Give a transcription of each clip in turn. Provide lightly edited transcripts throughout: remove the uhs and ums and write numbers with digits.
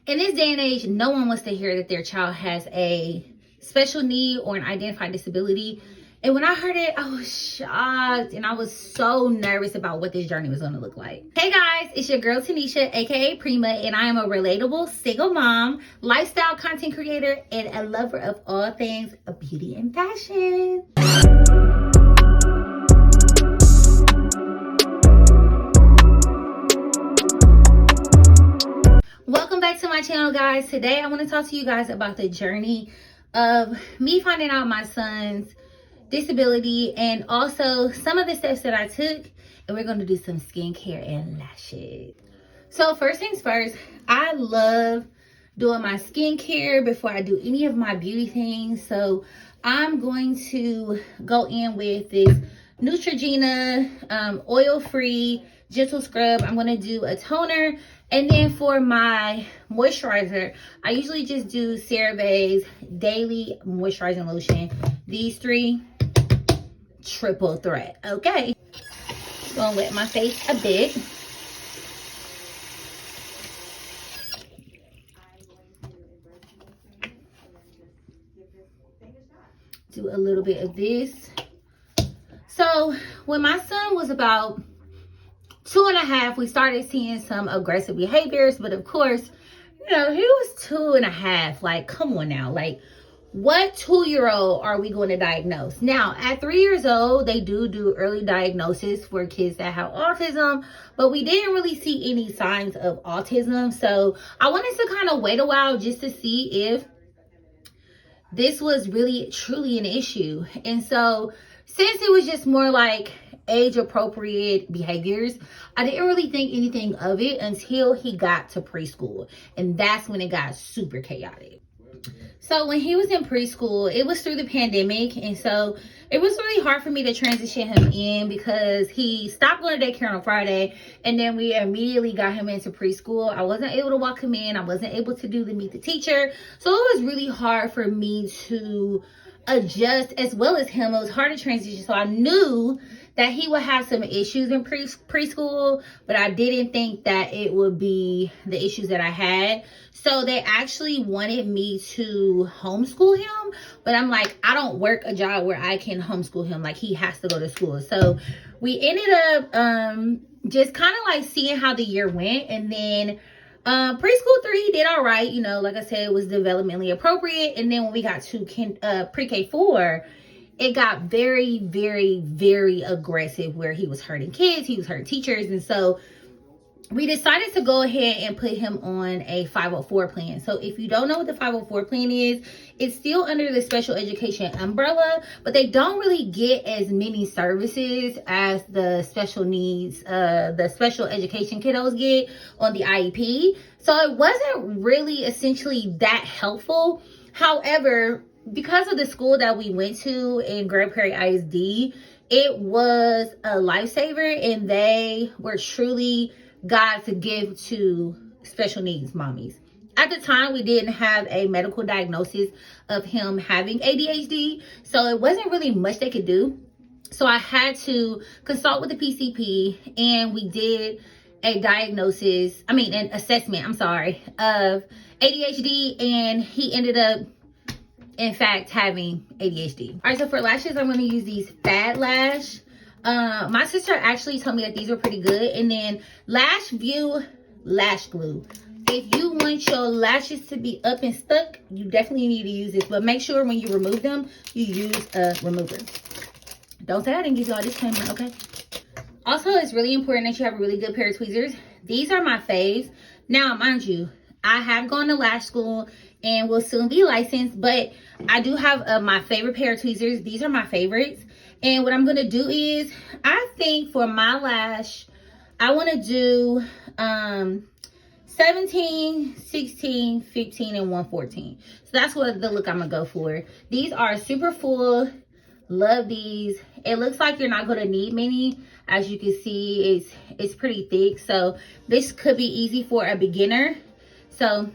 In this day and age, no one wants to hear that their child has a special need or an identified disability. And when I heard it, I was shocked and I was so nervous about what this journey was going to look like. Hey guys, it's your girl Tanisha, aka Prima, and I am a relatable single mom, lifestyle content creator, and a lover of all things beauty and fashion. Welcome back to my channel, guys. Today I want to talk to you guys about the journey of me finding out my son's disability and also some of the steps that I took, and we're going to do some skincare and lashes. So first things first, I love doing my skincare before I do any of my beauty things. So I'm going to go in with this Neutrogena oil-free gentle scrub. I'm going to do a toner, and then for my moisturizer, I usually just do CeraVe's daily moisturizing lotion. These three, triple threat. Okay, gonna wet my face a bit. Do a little bit of this. So when my son was about 2.5, we started seeing some aggressive behaviors, but of course, you know, he was 2.5. Like, come on now, like, what 2-year-old are we going to diagnose? Now, at 3 years old, they do early diagnosis for kids that have autism, but we didn't really see any signs of autism. So I wanted to kind of wait a while just to see if this was really truly an issue. And so since it was just more like age appropriate behaviors, I didn't really think anything of it until he got to preschool, and that's when it got super chaotic. So when he was in preschool, it was through the pandemic, and so it was really hard for me to transition him in because he stopped going to daycare on Friday, and then we immediately got him into preschool. I wasn't able to walk him in. I wasn't able to do the meet the teacher. So it was really hard for me to adjust, as well as him. It was hard to transition. So I knew that he would have some issues in preschool, but I didn't think that it would be the issues that I had. So they actually wanted me to homeschool him, but I'm like, I don't work a job where I can homeschool him. Like, he has to go to school. So we ended up just kind of like seeing how the year went, and then preschool 3 did all right. You know, like I said, it was developmentally appropriate. And then when we got to pre-K 4, it got very, very, very aggressive, where he was hurting kids, he was hurting teachers. And so we decided to go ahead and put him on a 504 plan. So if you don't know what the 504 plan is, it's still under the special education umbrella, but they don't really get as many services as the special needs, the special education kiddos get on the IEP. So it wasn't really essentially that helpful. However, because of the school that we went to in Grand Prairie ISD, it was a lifesaver, and they were truly God's gift to special needs mommies. At the time, we didn't have a medical diagnosis of him having ADHD, so it wasn't really much they could do. So I had to consult with the PCP, and we did an assessment, of ADHD, and he ended up, in fact, having ADHD. All right, so for lashes, I'm going to use these Fat Lash. My sister actually told me that these were pretty good. And then Lash View Lash Glue. If you want your lashes to be up and stuck, you definitely need to use this. But make sure when you remove them, you use a remover. Don't say I didn't give y'all this disclaimer, okay? Also, it's really important that you have a really good pair of tweezers. These are my faves. Now, mind you, I have gone to lash school and will soon be licensed, but I do have my favorite pair of tweezers. These are my favorites. And what I'm going to do is, I think for my lash, I want to do 17, 16, 15, and 114. So that's what the look I'm going to go for. These are super full. Love these. It looks like you're not going to need many. As you can see, it's pretty thick. So this could be easy for a beginner. So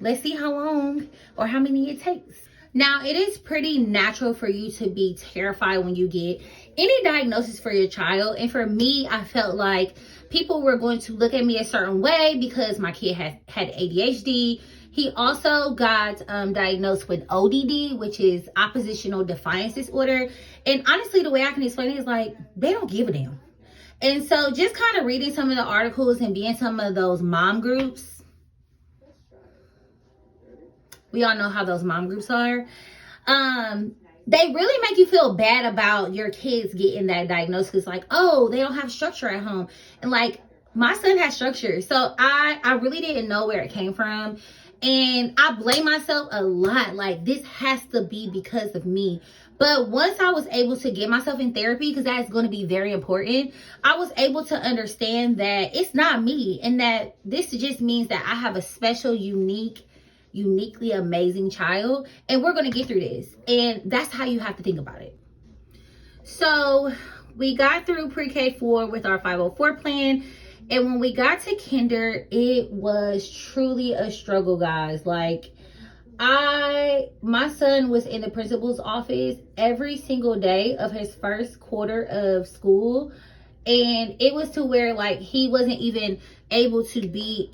let's see how long or how many it takes. Now, it is pretty natural for you to be terrified when you get any diagnosis for your child. And for me, I felt like people were going to look at me a certain way because my kid had ADHD. He also got diagnosed with ODD, which is oppositional defiance disorder. And honestly, the way I can explain it is like, they don't give a damn. And so just kind of reading some of the articles and being some of those mom groups, we all know how those mom groups are. They really make you feel bad about your kids getting that diagnosis. Like, oh, they don't have structure at home. And like, my son has structure. So I really didn't know where it came from. And I blame myself a lot. Like, this has to be because of me. But once I was able to get myself in therapy, because that's going to be very important, I was able to understand that it's not me. And that this just means that I have a special, uniquely amazing child, and we're going to get through this. And that's how you have to think about it. So we got through pre-K4 with our 504 plan, and when we got to kinder, it was truly a struggle, guys. Like, my son was in the principal's office every single day of his first quarter of school, and it was to where like he wasn't even able to be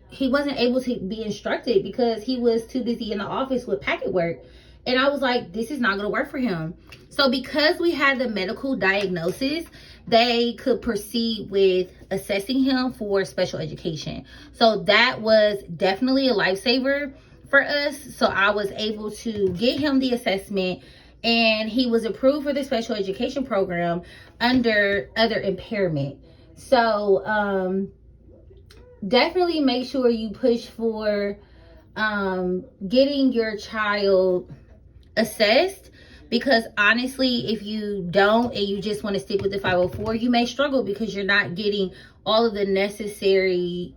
he wasn't able to be instructed because he was too busy in the office with packet work. And I was like, this is not going to work for him. So because we had the medical diagnosis, they could proceed with assessing him for special education. So that was definitely a lifesaver for us. So I was able to get him the assessment, and he was approved for the special education program under other impairment. So definitely make sure you push for getting your child assessed, because honestly, if you don't and you just want to stick with the 504, you may struggle because you're not getting all of the necessary,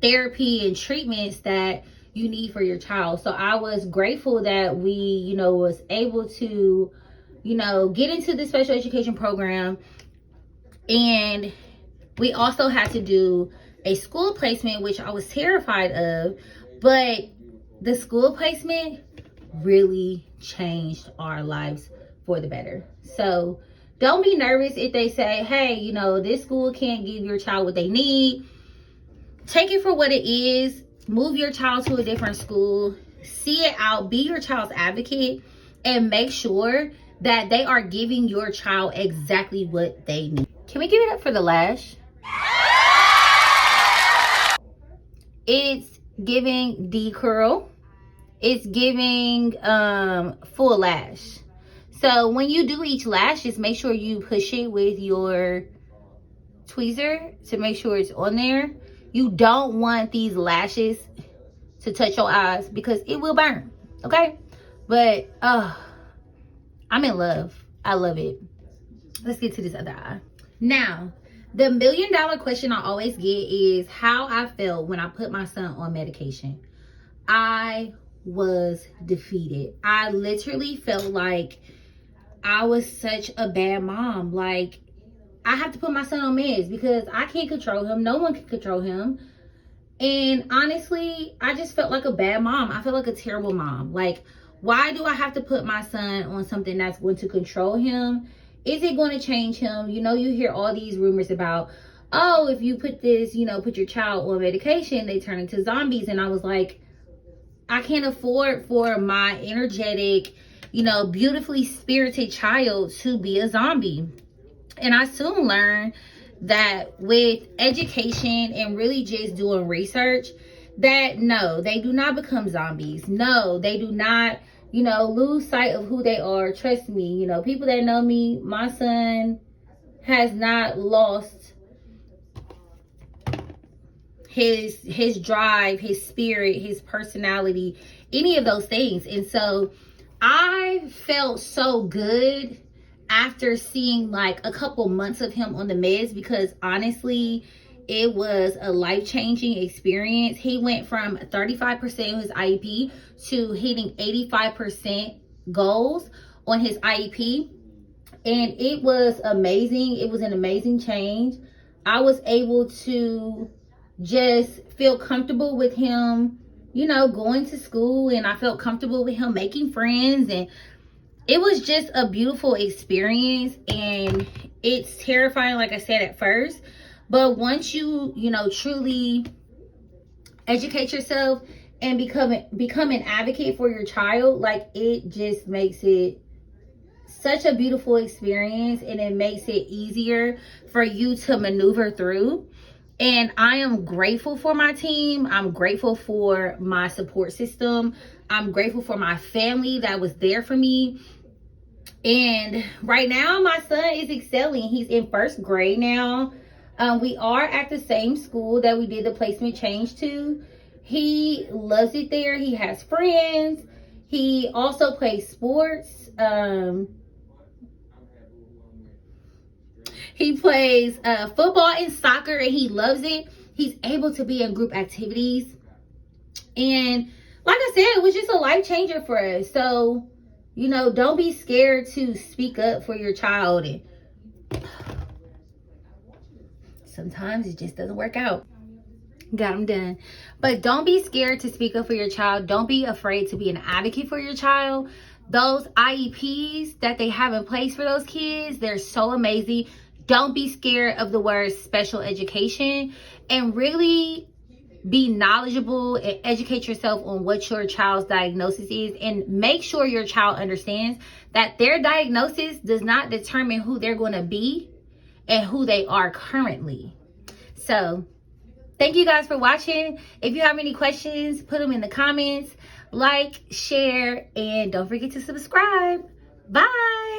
therapy and treatments that you need for your child. So I was grateful that we, was able to, get into the special education program. And we also had to do a school placement, which I was terrified of, but the school placement really changed our lives for the better. So don't be nervous if they say, hey, this school can't give your child what they need. Take it for what it is. Move your child to a different school. See it out. Be your child's advocate, and make sure that they are giving your child exactly what they need. Can we give it up for the lash? It's giving D-curl. It's giving full lash. So when you do each lash, just make sure you push it with your tweezer to make sure it's on there. You don't want these lashes to touch your eyes because it will burn, okay? But I'm in love. I love it. Let's get to this other eye. Now, the $1 million question I always get is how I felt when I put my son on medication. I was defeated. I literally felt like I was such a bad mom. Like, I have to put my son on meds because I can't control him. No one can control him. And honestly, I just felt like a bad mom. I felt like a terrible mom. Like, why do I have to put my son on something that's going to control him? Is it going to change him? You hear all these rumors about, oh, if you put this, put your child on medication, they turn into zombies. And I was like, I can't afford for my energetic, beautifully spirited child to be a zombie. And I soon learned that with education and really just doing research, that no, they do not become zombies. No, they do not, lose sight of who they are. Trust me, people that know me, my son has not lost his drive, his spirit, his personality, any of those things. And so I felt so good after seeing like a couple months of him on the meds, because honestly, it was a life-changing experience. He went from 35% of his IEP to hitting 85% goals on his IEP. And it was amazing. It was an amazing change. I was able to just feel comfortable with him, going to school, and I felt comfortable with him making friends, and it was just a beautiful experience. And It's terrifying, like I said, at first. But once you know, truly educate yourself and become an advocate for your child, like, it just makes it such a beautiful experience, and it makes it easier for you to maneuver through. And I am grateful for my team. I'm grateful for my support system. I'm grateful for my family that was there for me. And right now, my son is excelling. He's in first grade now. We are at the same school that we did the placement change to. He loves it there. He has friends. He also plays sports. He plays football and soccer, and he loves it. He's able to be in group activities. And like I said, it was just a life changer for us. So, you know, don't be scared to speak up for your child. And sometimes it just doesn't work out. Got him done. But don't be scared to speak up for your child. Don't be afraid to be an advocate for your child. Those IEPs that they have in place for those kids, they're so amazing. Don't be scared of the word special education, and really be knowledgeable and educate yourself on what your child's diagnosis is, and make sure your child understands that their diagnosis does not determine who they're going to be and who they are currently. So thank you guys for watching. If you have any questions, put them in the comments. Like, share, and don't forget to subscribe. Bye.